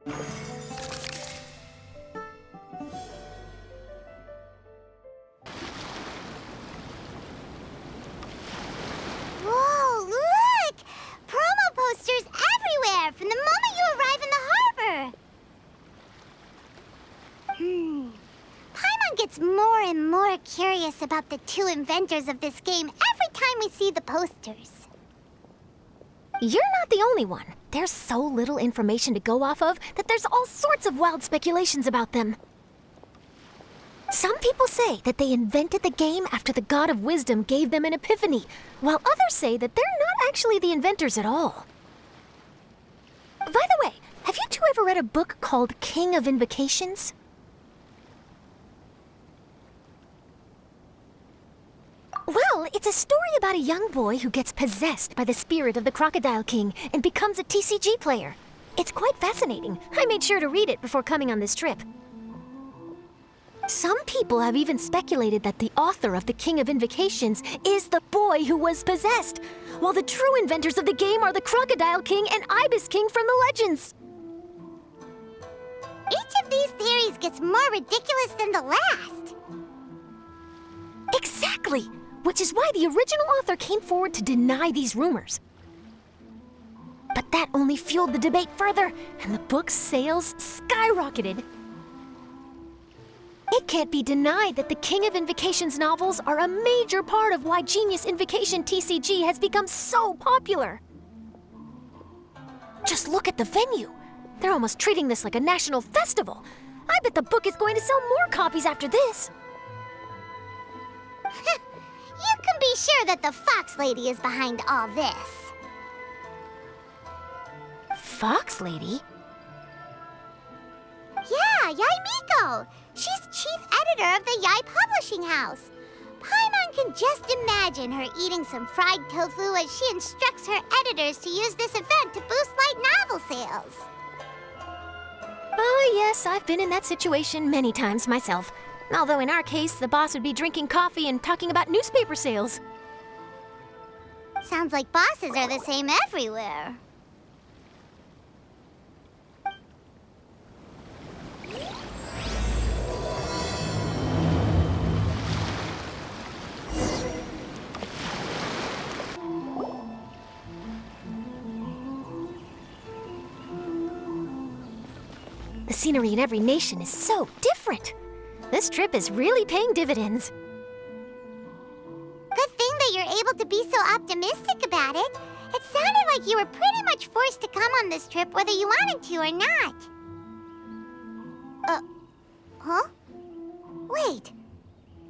Whoa, look! Promo posters everywhere from the moment you arrive in the harbor. Paimon gets more and more curious about the two inventors of this game every time we see the posters. You're not the only one. There's so little information to go off of that there's all sorts of wild speculations about them. Some people say that they invented the game after the God of Wisdom gave them an epiphany, while others say that they're not actually the inventors at all. By the way, have you two ever read a book called King of Invocations? Well, it's a story about a young boy who gets possessed by the spirit of the Crocodile King and becomes a TCG player. It's quite fascinating. I made sure to read it before coming on this trip. Some people have even speculated that the author of the King of Invocations is the boy who was possessed, while the true inventors of the game are the Crocodile King and Ibis King from the legends. Each of these theories gets more ridiculous than the last. Exactly! Which is why the original author came forward to deny these rumors. But that only fueled the debate further, and the book's sales skyrocketed. It can't be denied that the King of Invocations novels are a major part of why Genius Invocation TCG has become so popular. Just look at the venue. They're almost treating this like a national festival. I bet the book is going to sell more copies after this. You can be sure that the Fox Lady is behind all this. Fox Lady? Yeah, Yai Miko. She's chief editor of the Yai Publishing House. Paimon can just imagine her eating some fried tofu as she instructs her editors to use this event to boost light novel sales. Oh, yes, I've been in that situation many times myself. Although in our case, the boss would be drinking coffee and talking about newspaper sales. Sounds like bosses are the same everywhere. The scenery in every nation is so different. This trip is really paying dividends. Good thing that you're able to be so optimistic about it. It sounded like you were pretty much forced to come on this trip whether you wanted to or not. Huh? Wait.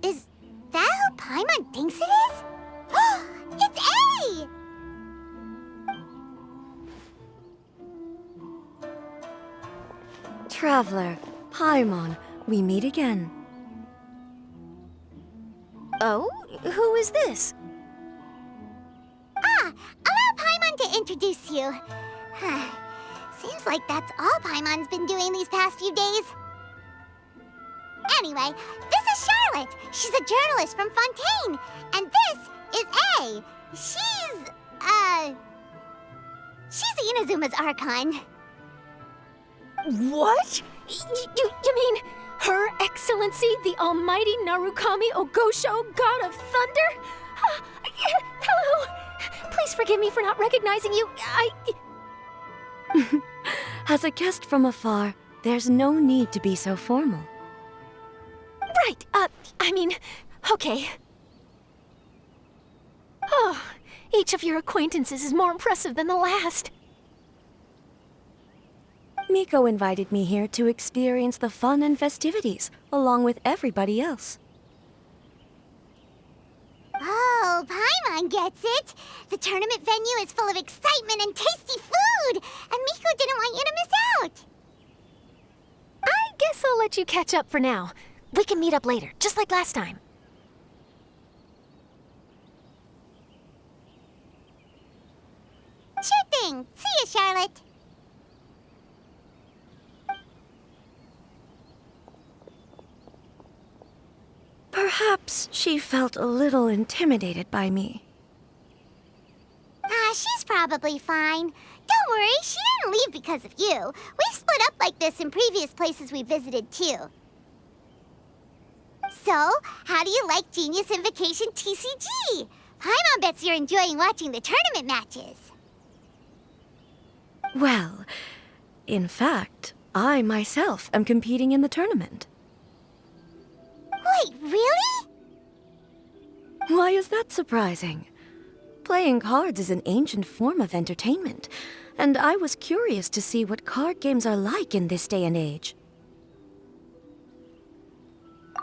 Is that who Paimon thinks it is? It's A! Traveler, Paimon, we meet again. Oh? Who is this? Allow Paimon to introduce you. Seems like that's all Paimon's been doing these past few days. Anyway, this is Charlotte. She's a journalist from Fontaine. And this is A. She's Inazuma's Archon. What? You mean Her Excellency, the Almighty Narukami Ogosho, God of Thunder? Hello. Please forgive me for not recognizing you. As a guest from afar, there's no need to be so formal. Right, okay. Oh, each of your acquaintances is more impressive than the last. Miko invited me here to experience the fun and festivities, along with everybody else. Oh, Paimon gets it. The tournament venue is full of excitement and tasty food, and Miko didn't want you to miss out. I guess I'll let you catch up for now. We can meet up later, just like last time. Sure thing. See you, Charlotte. Perhaps she felt a little intimidated by me. She's probably fine. Don't worry, she didn't leave because of you. We've split up like this in previous places we visited, too. So, how do you like Genius Invocation TCG? Paimon bets you're enjoying watching the tournament matches. Well, in fact, I myself am competing in the tournament. Wait, really? Why is that surprising? Playing cards is an ancient form of entertainment, and I was curious to see what card games are like in this day and age.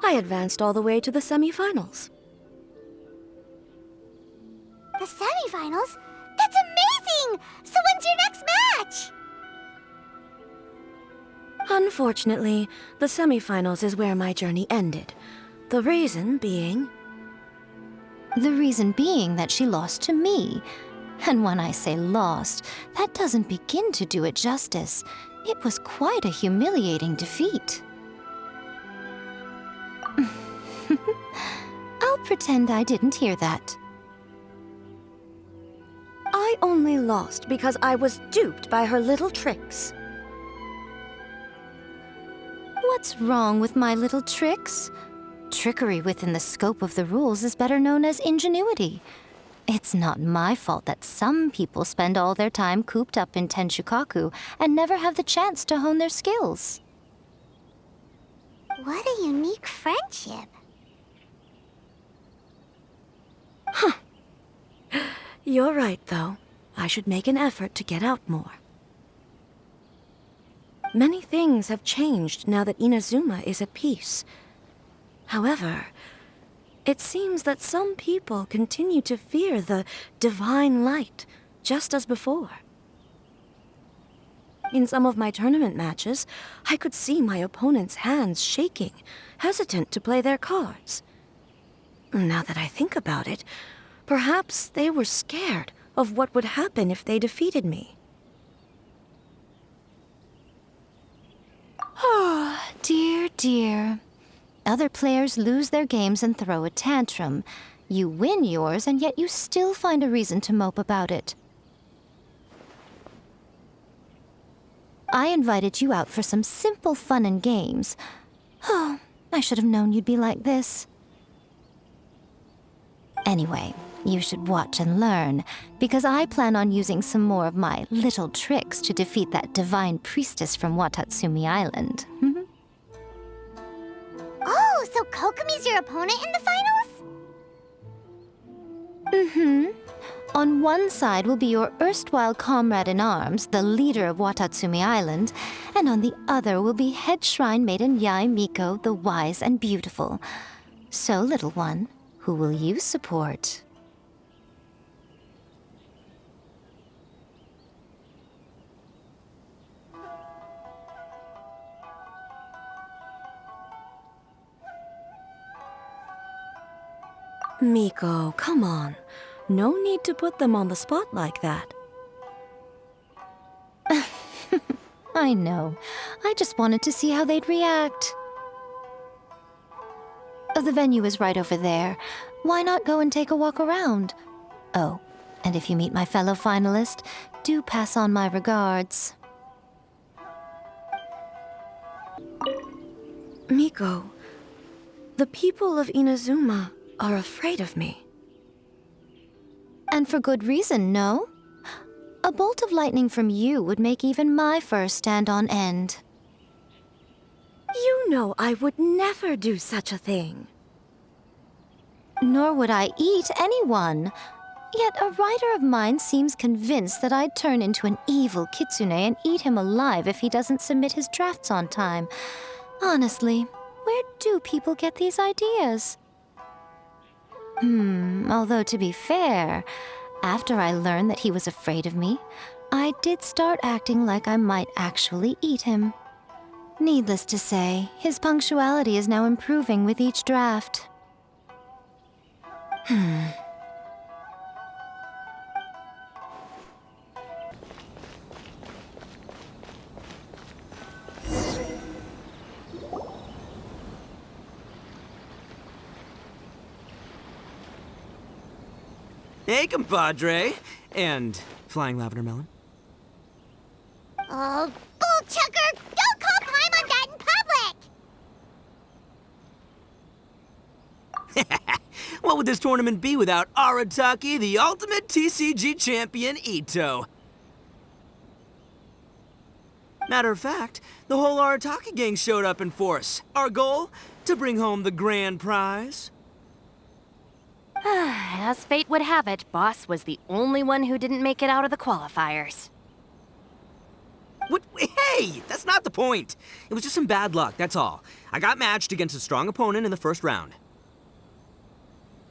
I advanced all the way to the semifinals. The semifinals? That's amazing! So when's your next match? Unfortunately, the semifinals is where my journey ended. The reason being... The reason being that she lost to me. And when I say lost, that doesn't begin to do it justice. It was quite a humiliating defeat. I'll pretend I didn't hear that. I only lost because I was duped by her little tricks. What's wrong with my little tricks? Trickery within the scope of the rules is better known as ingenuity. It's not my fault that some people spend all their time cooped up in Tenshukaku and never have the chance to hone their skills. What a unique friendship. You're right, though. I should make an effort to get out more. Many things have changed now that Inazuma is at peace. However, it seems that some people continue to fear the divine light, just as before. In some of my tournament matches, I could see my opponent's hands shaking, hesitant to play their cards. Now that I think about it, perhaps they were scared of what would happen if they defeated me. Oh, dear, dear. Other players lose their games and throw a tantrum. You win yours, and yet you still find a reason to mope about it. I invited you out for some simple fun and games. Oh, I should have known you'd be like this. Anyway, you should watch and learn, because I plan on using some more of my little tricks to defeat that divine priestess from Watatsumi Island. Oh, so Kokomi's your opponent in the finals? On one side will be your erstwhile comrade-in-arms, the leader of Watatsumi Island, and on the other will be head shrine maiden Yae Miko, the wise and beautiful. So, little one, who will you support? Miko, come on. No need to put them on the spot like that. I know. I just wanted to see how they'd react. The venue is right over there. Why not go and take a walk around? Oh, and if you meet my fellow finalist, do pass on my regards. Miko, the people of Inazuma are afraid of me. And for good reason, no? A bolt of lightning from you would make even my fur stand on end. You know I would never do such a thing. Nor would I eat anyone. Yet a writer of mine seems convinced that I'd turn into an evil kitsune and eat him alive if he doesn't submit his drafts on time. Honestly, where do people get these ideas? Although to be fair, after I learned that he was afraid of me, I did start acting like I might actually eat him. Needless to say, his punctuality is now improving with each draft. Hey, compadre. And Flying Lavender Melon. Oh, bull chucker! this tournament be without Arataki, the ultimate TCG champion, Ito? Matter of fact, the whole Arataki gang showed up in force. Our goal? To bring home the grand prize. As fate would have it, Boss was the only one who didn't make it out of the qualifiers. What? Hey, that's not the point. It was just some bad luck, that's all. I got matched against a strong opponent in the first round.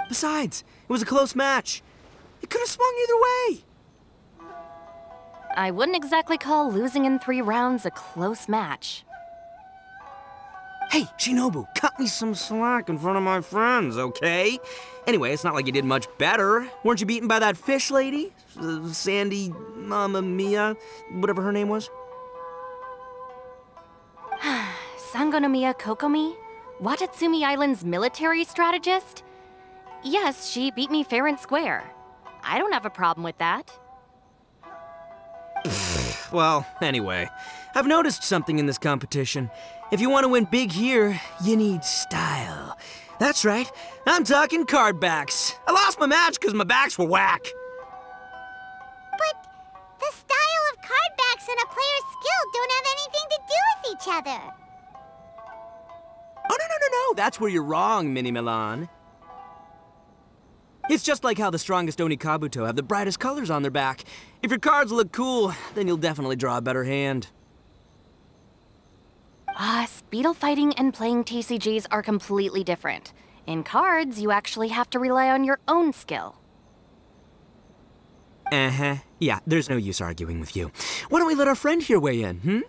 Besides, it was a close match. It could have swung either way. I wouldn't exactly call losing in 3 rounds a close match. Hey, Shinobu, cut me some slack in front of my friends, okay? Anyway, it's not like you did much better. Weren't you beaten by that fish lady? Sandy, Mamma Mia, whatever her name was? Sangonomiya Kokomi? Watatsumi Island's military strategist? Yes, she beat me fair and square. I don't have a problem with that. Well, anyway, I've noticed something in this competition. If you want to win big here, you need style. That's right, I'm talking card backs. I lost my match because my backs were whack. But the style of card backs and a player's skill don't have anything to do with each other. Oh, no, that's where you're wrong, Mini Milan. It's just like how the strongest Oni Kabuto have the brightest colors on their back. If your cards look cool, then you'll definitely draw a better hand. Speedle fighting and playing TCGs are completely different. In cards, you actually have to rely on your own skill. Uh-huh. Yeah, there's no use arguing with you. Why don't we let our friend here weigh in,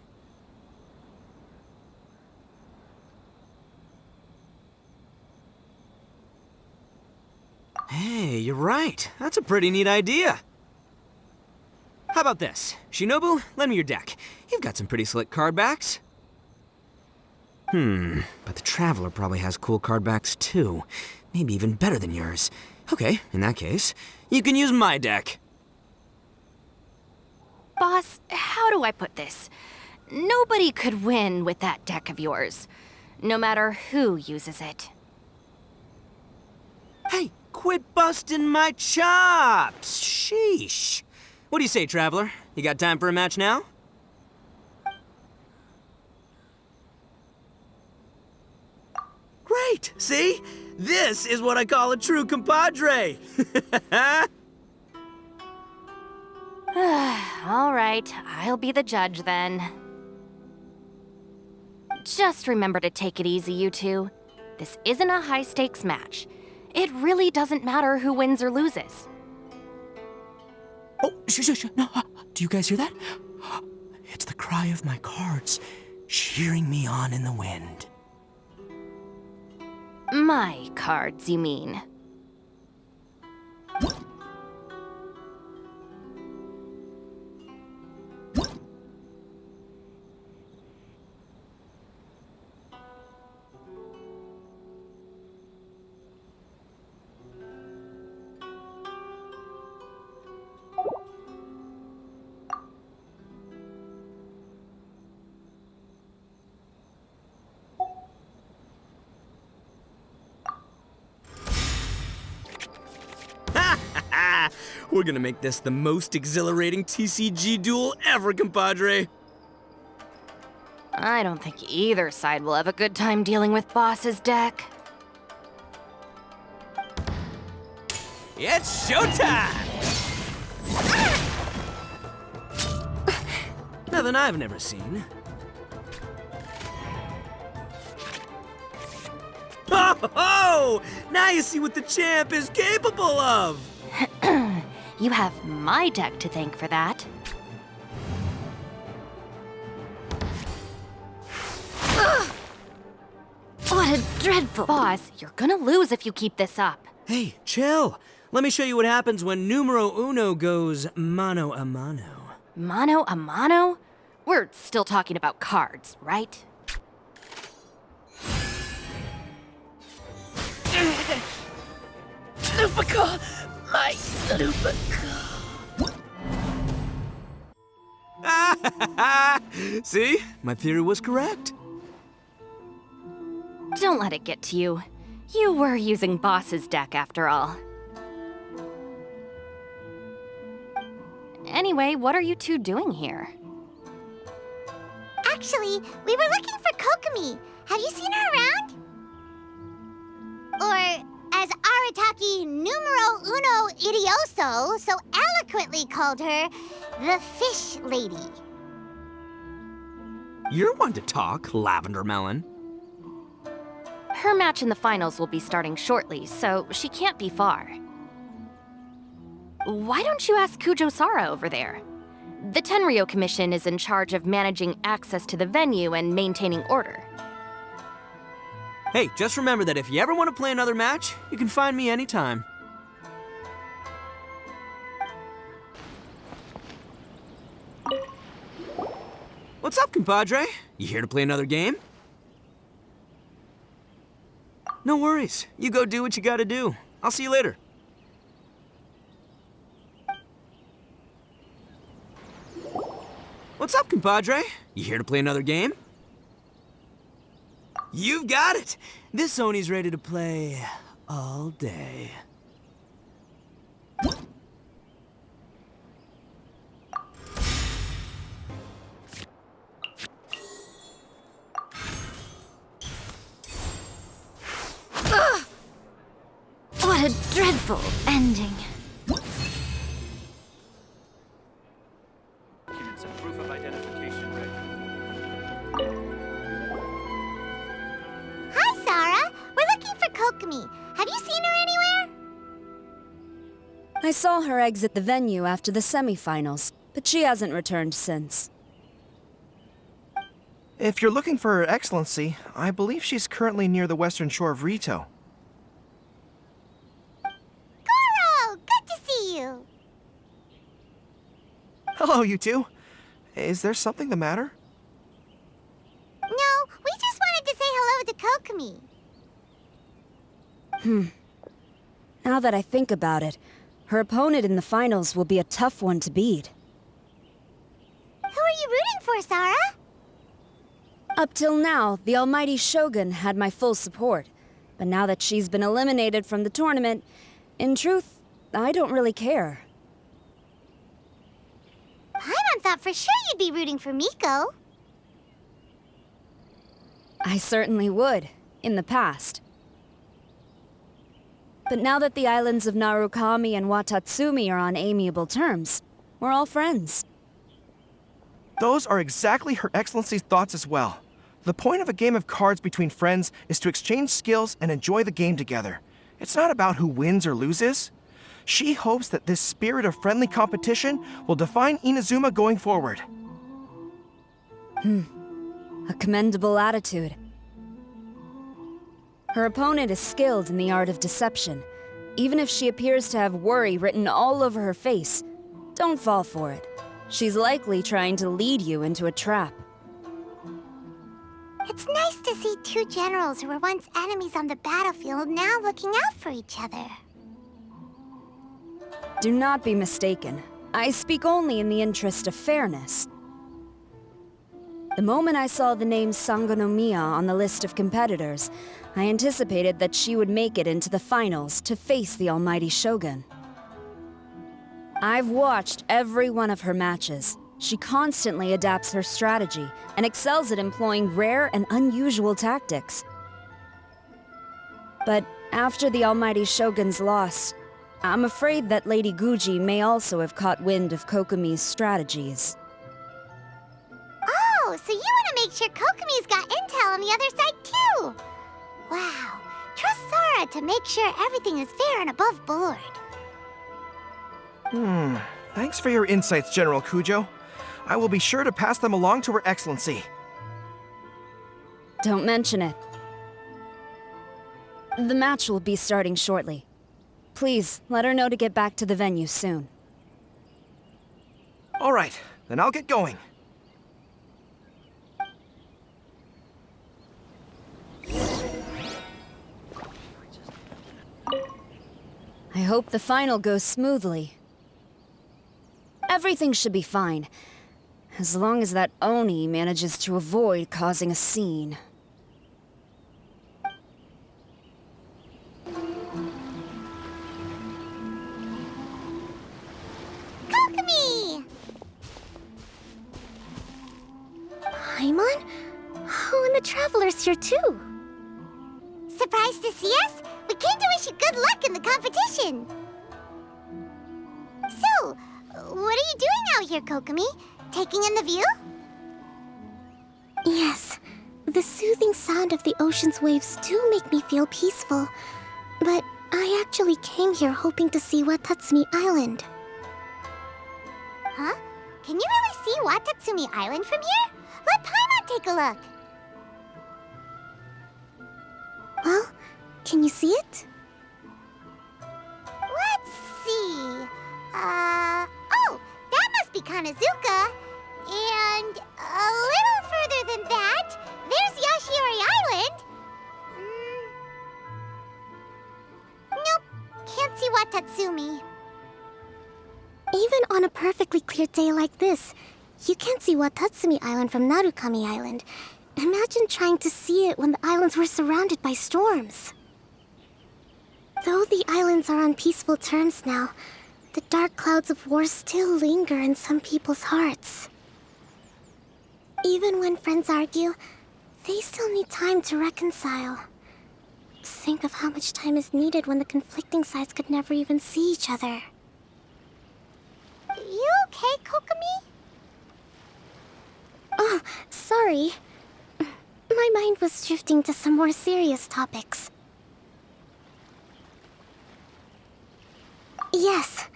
Hey, you're right. That's a pretty neat idea. How about this? Shinobu, lend me your deck. You've got some pretty slick card backs. But the Traveler probably has cool card backs too. Maybe even better than yours. Okay, in that case, you can use my deck. Boss, how do I put this? Nobody could win with that deck of yours, no matter who uses it. Hey, quit busting my chops! Sheesh. What do you say, Traveler? You got time for a match now? Great! See? This is what I call a true compadre! All right, I'll be the judge then. Just remember to take it easy, you two. This isn't a high-stakes match. It really doesn't matter who wins or loses. Oh, shush. No, do you guys hear that? It's the cry of my cards, cheering me on in the wind. My cards, you mean? We're gonna make this the most exhilarating TCG duel ever, compadre. I don't think either side will have a good time dealing with Boss's deck. It's showtime! Nothing I've never seen. Oh! Now you see what the champ is capable of! You have my deck to thank for that. What a dreadful... Boss, you're gonna lose if you keep this up. Hey, chill. Let me show you what happens when numero uno goes mano a mano. Mano a mano? We're still talking about cards, right? Lupica! My Lupica! See? My theory was correct. Don't let it get to you. You were using Boss's deck after all. Anyway, what are you two doing here? Actually, we were looking for Kokomi. Have you seen her around? Or, as Arataki numero uno idioso so eloquently called her, the Fish Lady. You're one to talk, Lavender Melon. Her match in the finals will be starting shortly, so she can't be far. Why don't you ask Kujo-Sara over there? The Tenryo Commission is in charge of managing access to the venue and maintaining order. Hey, just remember that if you ever want to play another match, you can find me anytime. What's up, compadre? You here to play another game? No worries. You go do what you gotta do. I'll see you later. What's up, compadre? You here to play another game? You've got it! This Sony's ready to play all day. What a dreadful ending. Documents and proof of identification ready. Hi, Sarah. We're looking for Kokomi. Have you seen her anywhere? I saw her exit the venue after the semifinals, but she hasn't returned since. If you're looking for Her Excellency, I believe she's currently near the western shore of Rito. Goro, good to see you. Hello, you two. Is there something the matter? No, we just wanted to say hello to Kokomi. Now that I think about it, her opponent in the finals will be a tough one to beat. Who are you rooting for, Sarah? Up till now, the almighty Shogun had my full support. But now that she's been eliminated from the tournament, in truth, I don't really care. Paimon thought for sure you'd be rooting for Miko. I certainly would, in the past. But now that the islands of Narukami and Watatsumi are on amiable terms, we're all friends. Those are exactly Her Excellency's thoughts as well. The point of a game of cards between friends is to exchange skills and enjoy the game together. It's not about who wins or loses. She hopes that this spirit of friendly competition will define Inazuma going forward. A commendable attitude. Her opponent is skilled in the art of deception. Even if she appears to have worry written all over her face, don't fall for it. She's likely trying to lead you into a trap. It's nice to see two generals who were once enemies on the battlefield now looking out for each other. Do not be mistaken. I speak only in the interest of fairness. The moment I saw the name Sangonomiya on the list of competitors, I anticipated that she would make it into the finals to face the almighty Shogun. I've watched every one of her matches. She constantly adapts her strategy and excels at employing rare and unusual tactics. But after the almighty Shogun's loss, I'm afraid that Lady Guji may also have caught wind of Kokomi's strategies. Oh, so you want to make sure Kokomi's got intel on the other side too? Wow, trust Sora to make sure everything is fair and above board. Thanks for your insights, General Kujo. I will be sure to pass them along to Her Excellency. Don't mention it. The match will be starting shortly. Please, let her know to get back to the venue soon. All right, then I'll get going. I hope the final goes smoothly. Everything should be fine, as long as that Oni manages to avoid causing a scene. Paimon? Oh, and the Traveler's here too. Surprised to see us? We came to wish you good luck in the competition. So, what are you doing out here, Kokomi? Taking in the view? Yes, the soothing sound of the ocean's waves do make me feel peaceful. But I actually came here hoping to see Watatsumi Island. Huh? Can you really see Watatsumi Island from here? Let Paimon take a look. Well, can you see it? Let's see. Oh, that must be Kanazuka. And a little further than that, there's Yashiori Island. Nope, can't see Watatsumi. Even on a perfectly clear day like this, you can't see Watatsumi Island from Narukami Island. Imagine trying to see it when the islands were surrounded by storms. Though the islands are on peaceful terms now, the dark clouds of war still linger in some people's hearts. Even when friends argue, they still need time to reconcile. Think of how much time is needed when the conflicting sides could never even see each other. You okay, Kokomi? Oh, sorry. My mind was drifting to some more serious topics. Yes,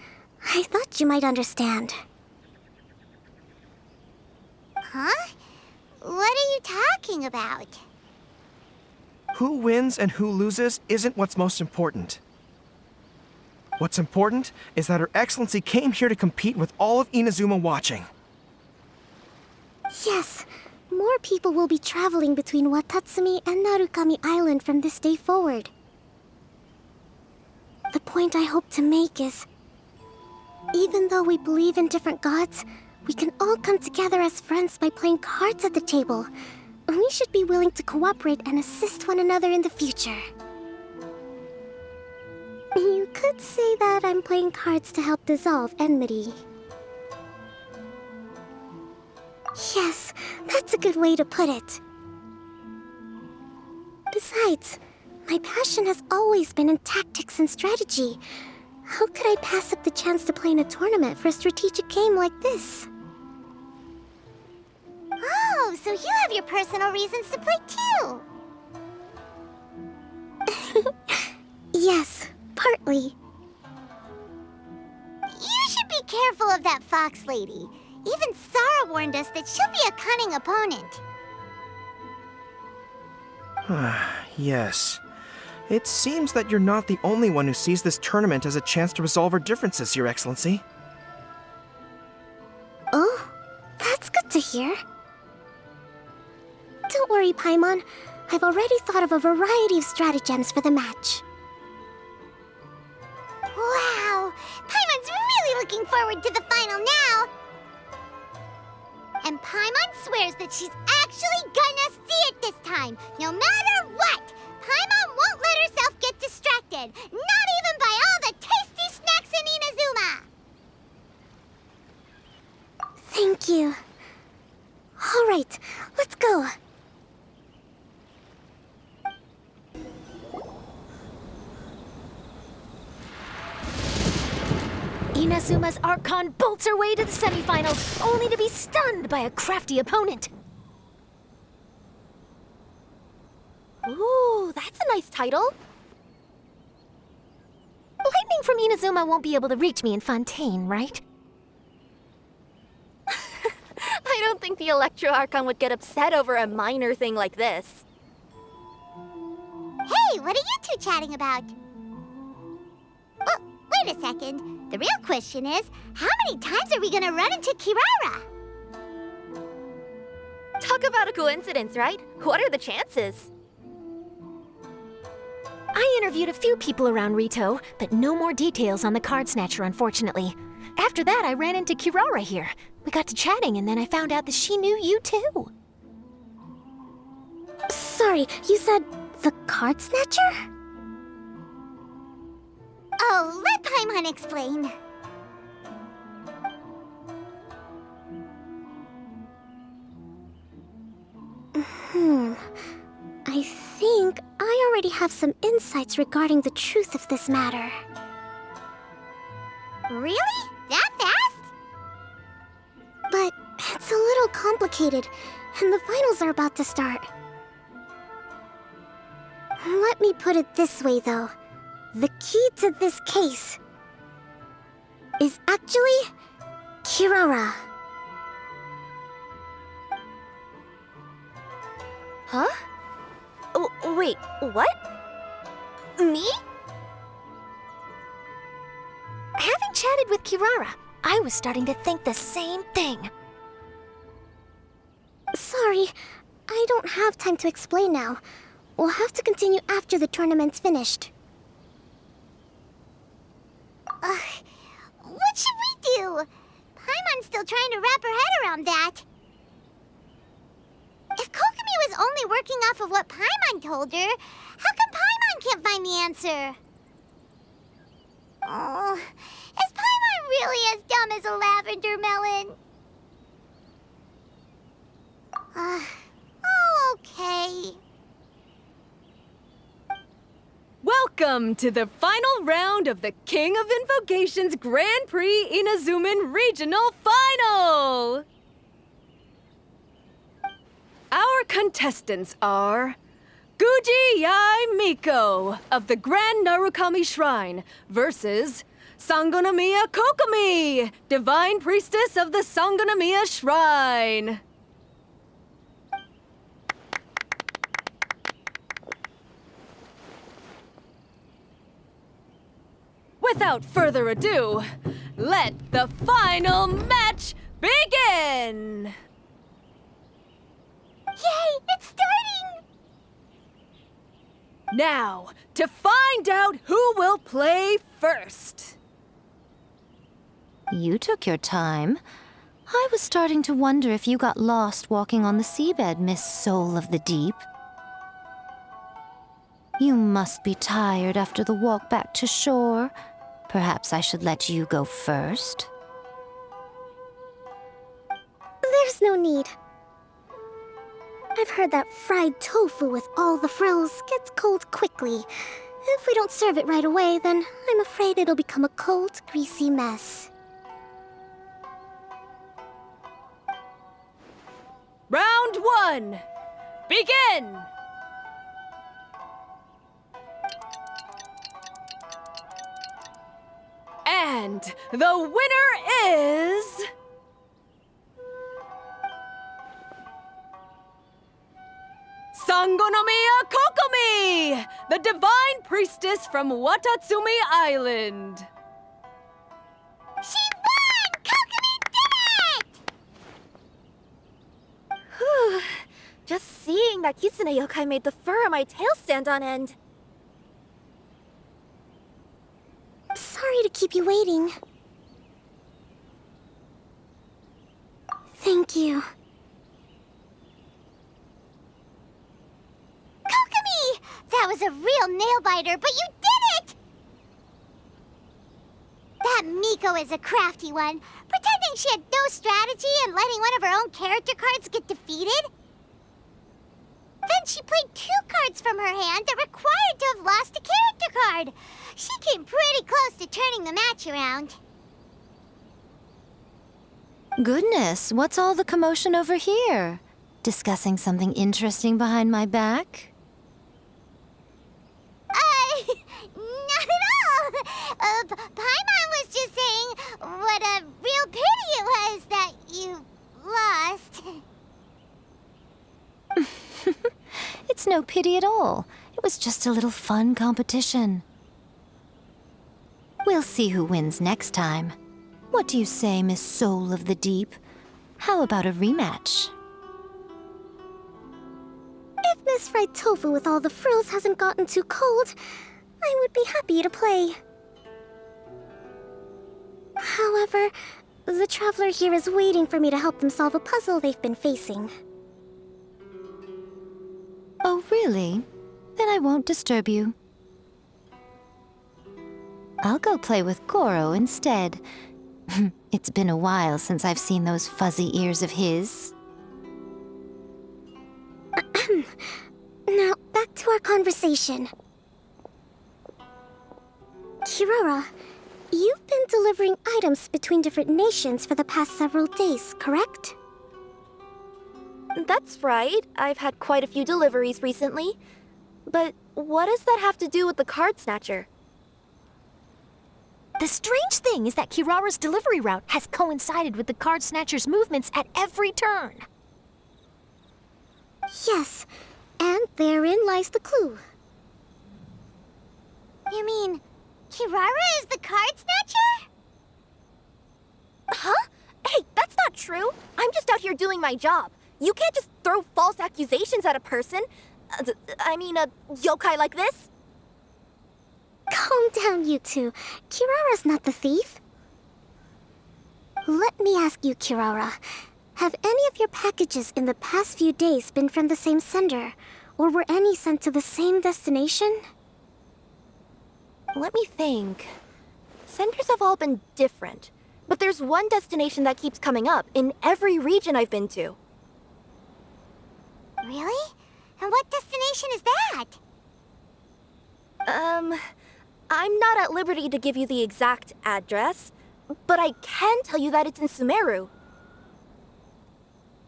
I thought you might understand. Huh? What are you talking about? Who wins and who loses isn't what's most important. What's important is that Her Excellency came here to compete with all of Inazuma watching. Yes, more people will be traveling between Watatsumi and Narukami Island from this day forward. The point I hope to make is, even though we believe in different gods, we can all come together as friends by playing cards at the table. We should be willing to cooperate and assist one another in the future. You could say that I'm playing cards to help dissolve enmity. Yes, that's a good way to put it. Besides, my passion has always been in tactics and strategy. How could I pass up the chance to play in a tournament for a strategic game like this? Oh, so you have your personal reasons to play too. Yes, partly. You should be careful of that fox lady. Even Sarah warned us that she'll be a cunning opponent. Yes. It seems that you're not the only one who sees this tournament as a chance to resolve our differences, Your Excellency. Oh, that's good to hear. Don't worry, Paimon. I've already thought of a variety of stratagems for the match. Wow! Paimon's really looking forward to the final now! And Paimon swears that she's actually gonna see it this time, no matter what! Paimon won't let herself get distracted, not even by all the tasty snacks in Inazuma! Thank you. All right, let's go. Inazuma's Archon bolts her way to the semifinals, only to be stunned by a crafty opponent. Ooh, that's a nice title. Lightning from Inazuma won't be able to reach me in Fontaine, right? I don't think the Electro Archon would get upset over a minor thing like this. Hey, what are you two chatting about? Oh, wait a second. The real question is, how many times are we gonna run into Kirara? Talk about a coincidence, right? What are the chances? I interviewed a few people around Rito, but no more details on the card snatcher, unfortunately. After that, I ran into Kirara here. We got to chatting, and then I found out that she knew you too. Sorry, you said the card snatcher? Oh, let Paimon explain. I think I already have some insights regarding the truth of this matter. Really? That fast? But it's a little complicated, and the finals are about to start. Let me put it this way, though. The key to this case is actually Kirara. Huh? Oh, wait, what? Me? Having chatted with Kirara, I was starting to think the same thing. Sorry, I don't have time to explain now. We'll have to continue after the tournament's finished. What should we do? Paimon's still trying to wrap her head around that. If Kokomi was only working off of what Paimon told her, how come Paimon can't find the answer? Oh, is Paimon really as dumb as a lavender melon? Oh, okay. Welcome to the final round of the King of Invocations Grand Prix Inazuman Regional Final! Our contestants are Guji Yai Miko of the Grand Narukami Shrine versus Sangonomiya Kokomi, Divine Priestess of the Sangonomiya Shrine. Without further ado, let the final match begin! Yay, it's starting! Now, to find out who will play first. You took your time. I was starting to wonder if you got lost walking on the seabed, Miss Soul of the Deep. You must be tired after the walk back to shore. Perhaps I should let you go first. There's no need. I've heard that fried tofu with all the frills gets cold quickly. If we don't serve it right away, then I'm afraid it'll become a cold, greasy mess. Round one, begin! And the winner is... Sangonomiya Kokomi, the Divine Priestess from Watatsumi Island. She won! Kokomi did it! Whew. Just seeing that Kitsune yokai made the fur on my tail stand on end. Sorry to keep you waiting. Thank you. Kokomi! That was a real nail-biter, but you did it! That Miko is a crafty one, pretending she had no strategy and letting one of her own character cards get defeated. Then she played 2 cards from her hand that required to have lost a character card. She came pretty close to turning the match around. Goodness, what's all the commotion over here? Discussing something interesting behind my back? Not at all. Paimon was just saying what a real pity it was that you lost. It's no pity at all. It was just a little fun competition. We'll see who wins next time. What do you say, Miss Soul of the Deep? How about a rematch? If Miss Fried Tofu with all the frills hasn't gotten too cold, I would be happy to play. However, the traveler here is waiting for me to help them solve a puzzle they've been facing. Oh, really? Then I won't disturb you. I'll go play with Goro instead. It's been a while since I've seen those fuzzy ears of his. Now, back to our conversation. Kirara, you've been delivering items between different nations for the past several days, correct? That's right. I've had quite a few deliveries recently. But what does that have to do with the card snatcher? The strange thing is that Kirara's delivery route has coincided with the card snatcher's movements at every turn. Yes, and therein lies the clue. You mean, Kirara is the card snatcher? Huh? Hey, that's not true. I'm just out here doing my job. You can't just throw false accusations at a person. A yokai like this. Calm down, you two. Kirara's not the thief. Let me ask you, Kirara. Have any of your packages in the past few days been from the same sender? Or were any sent to the same destination? Let me think. Senders have all been different. But there's one destination that keeps coming up in every region I've been to. Really? And what destination is that? I'm not at liberty to give you the exact address, but I can tell you that it's in Sumeru.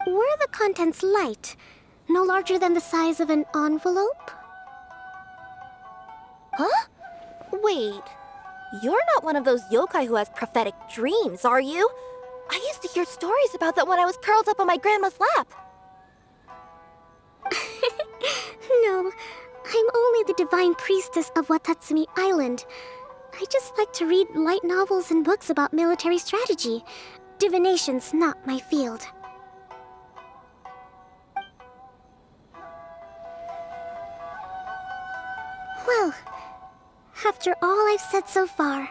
Were the contents light? No larger than the size of an envelope? Huh? Wait. You're not one of those yokai who has prophetic dreams, are you? I used to hear stories about that when I was curled up on my grandma's lap. No, I'm only the divine priestess of Watatsumi Island. I just like to read light novels and books about military strategy. Divination's not my field. Well, after all I've said so far,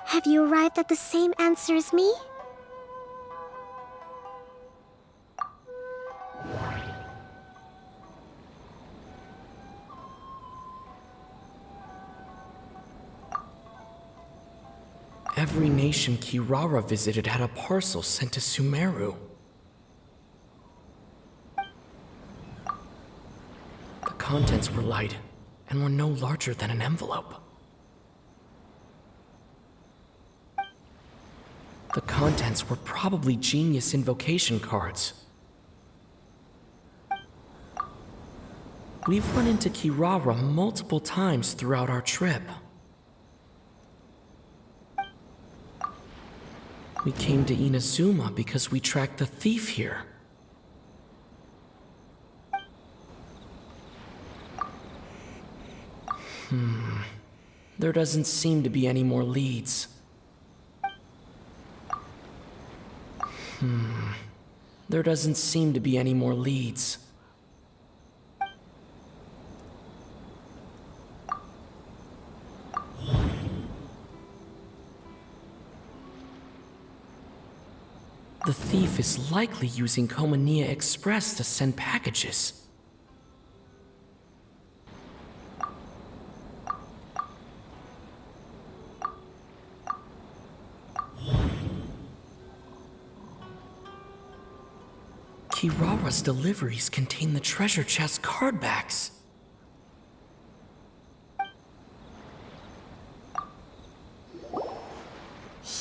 have you arrived at the same answer as me? Every nation Kirara visited had a parcel sent to Sumeru. The contents were light and were no larger than an envelope. The contents were probably genius invocation cards. We've run into Kirara multiple times throughout our trip. We came to Inazuma because we tracked the thief here. There doesn't seem to be any more leads. There doesn't seem to be any more leads. The thief is likely using Komaniya Express to send packages. Kirara's deliveries contain the treasure chest card backs.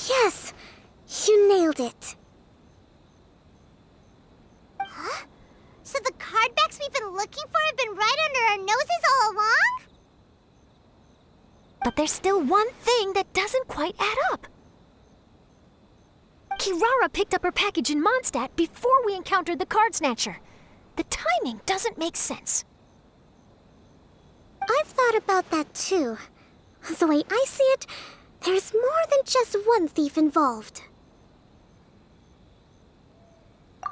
Yes! You nailed it! Huh? So the cardbacks we've been looking for have been right under our noses all along? But there's still one thing that doesn't quite add up. Kirara picked up her package in Mondstadt before we encountered the card snatcher. The timing doesn't make sense. I've thought about that too. The way I see it, there's more than just one thief involved.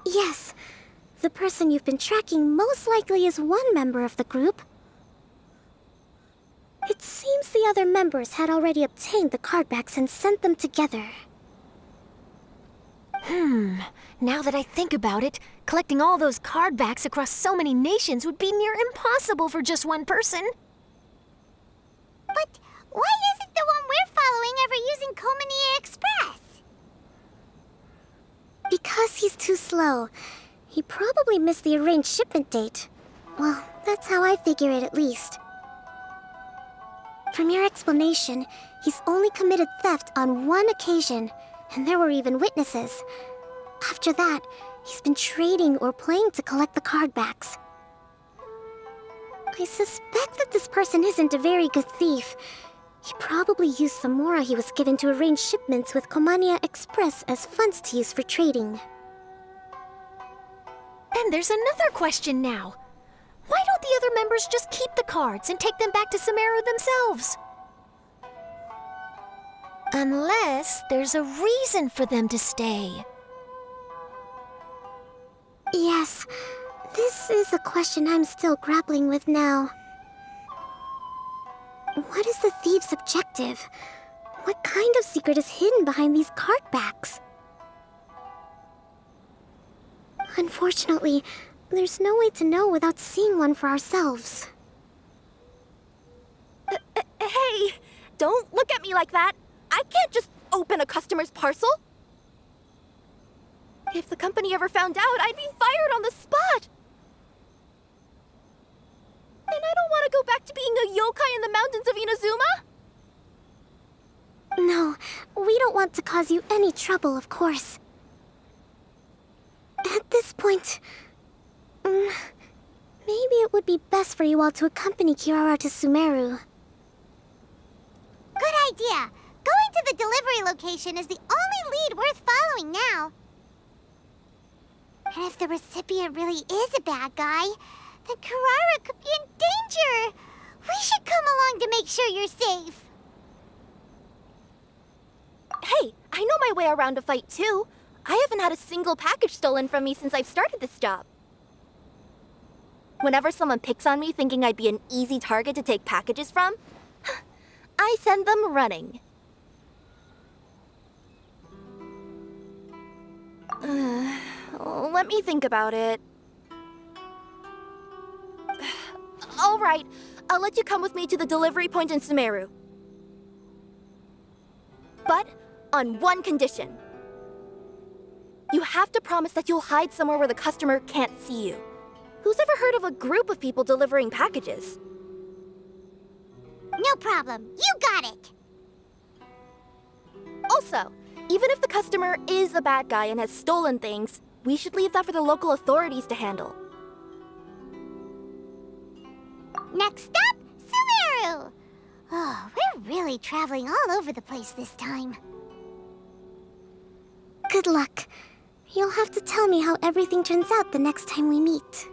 Yes, the person you've been tracking most likely is one member of the group. It seems the other members had already obtained the cardbacks and sent them together. Now that I think about it, collecting all those cardbacks across so many nations would be near impossible for just one person. But why isn't the one we're following ever using Komaniya Express? Because he's too slow. He probably missed the arranged shipment date. Well, that's how I figure it at least. From your explanation, he's only committed theft on one occasion, and there were even witnesses. After that, he's been trading or playing to collect the card backs. I suspect that this person isn't a very good thief. He probably used some mora he was given to arrange shipments with Komania Express as funds to use for trading. Then there's another question now. Why don't the other members just keep the cards and take them back to Sumeru themselves? Unless there's a reason for them to stay. Yes, this is a question I'm still grappling with now. What is the thief's objective? What kind of secret is hidden behind these card backs? Unfortunately, there's no way to know without seeing one for ourselves. Hey, don't look at me like that. I can't just open a customer's parcel. If the company ever found out, I'd be fired on the spot. And I don't want to go back to being a yokai in the mountains of Inazuma. No, we don't want to cause you any trouble, of course. At this point, maybe it would be best for you all to accompany Kirara to Sumeru. Good idea. Going to the delivery location is the only lead worth following now. And if the recipient really is a bad guy, then Kirara could be in danger. We should come along to make sure you're safe. Hey, I know my way around a fight too. I haven't had a single package stolen from me since I've started this job. Whenever someone picks on me thinking I'd be an easy target to take packages from, I send them running. Let me think about it. All right, I'll let you come with me to the delivery point in Sumeru. But on one condition. You have to promise that you'll hide somewhere where the customer can't see you. Who's ever heard of a group of people delivering packages? No problem. You got it. Also, even if the customer is a bad guy and has stolen things, we should leave that for the local authorities to handle. Next up, Sumeru! Oh, we're really traveling all over the place this time. Good luck. You'll have to tell me how everything turns out the next time we meet.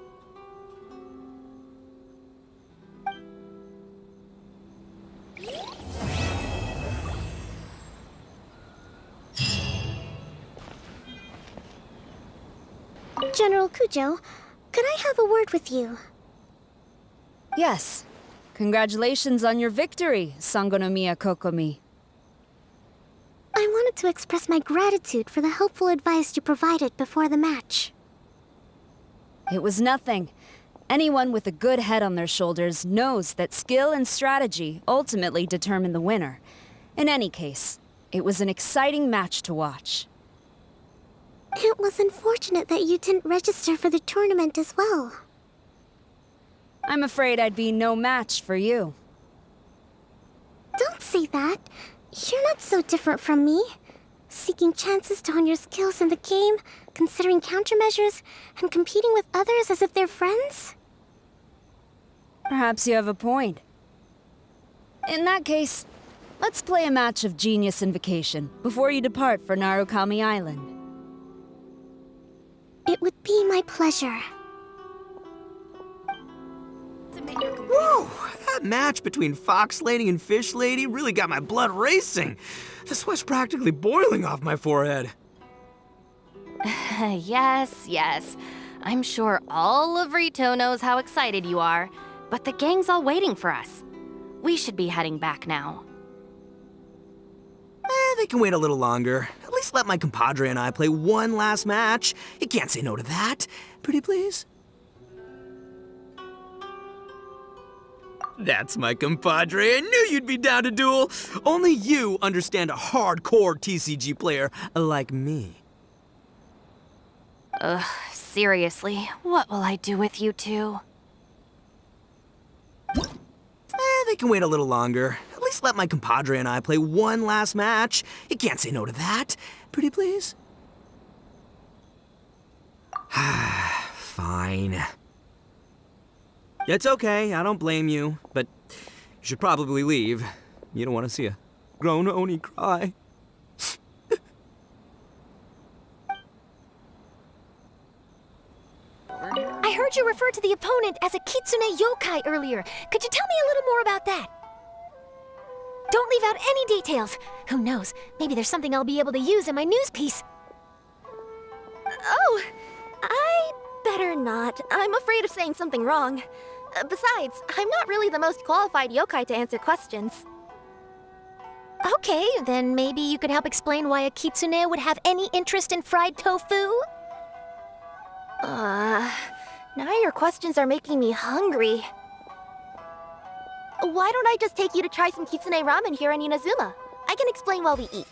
General Kujo, could I have a word with you? Yes. Congratulations on your victory, Sangonomiya Kokomi. I wanted to express my gratitude for the helpful advice you provided before the match. It was nothing. Anyone with a good head on their shoulders knows that skill and strategy ultimately determine the winner. In any case, it was an exciting match to watch. It was unfortunate that you didn't register for the tournament as well. I'm afraid I'd be no match for you. Don't say that. You're not so different from me. Seeking chances to hone your skills in the game, considering countermeasures, and competing with others as if they're friends? Perhaps you have a point. In that case, let's play a match of Genius Invocation before you depart for Narukami Island. It would be my pleasure. Whoa! That match between Fox Lady and Fish Lady really got my blood racing. The sweat's practically boiling off my forehead. Yes. I'm sure all of Rito knows how excited you are, but the gang's all waiting for us. We should be heading back now. They can wait a little longer. At least let my compadre and I play one last match. You can't say no to that. Pretty please? That's my compadre. I knew you'd be down to duel. Only you understand a hardcore TCG player like me. Ugh, seriously, what will I do with you two? can wait a little longer. At least let my compadre and I play one last match. You can't say no to that. Pretty please? Fine. It's okay, I don't blame you, but you should probably leave. You don't want to see a grown Oni cry. I heard you refer to the opponent as a kitsune yokai earlier. Could you tell me a little more about that? Don't leave out any details. Who knows, maybe there's something I'll be able to use in my news piece. Oh, I better not. I'm afraid of saying something wrong. Besides, I'm not really the most qualified yokai to answer questions. Okay, then maybe you could help explain why a kitsune would have any interest in fried tofu? Now your questions are making me hungry. Why don't I just take you to try some kitsune ramen here in Inazuma? I can explain while we eat.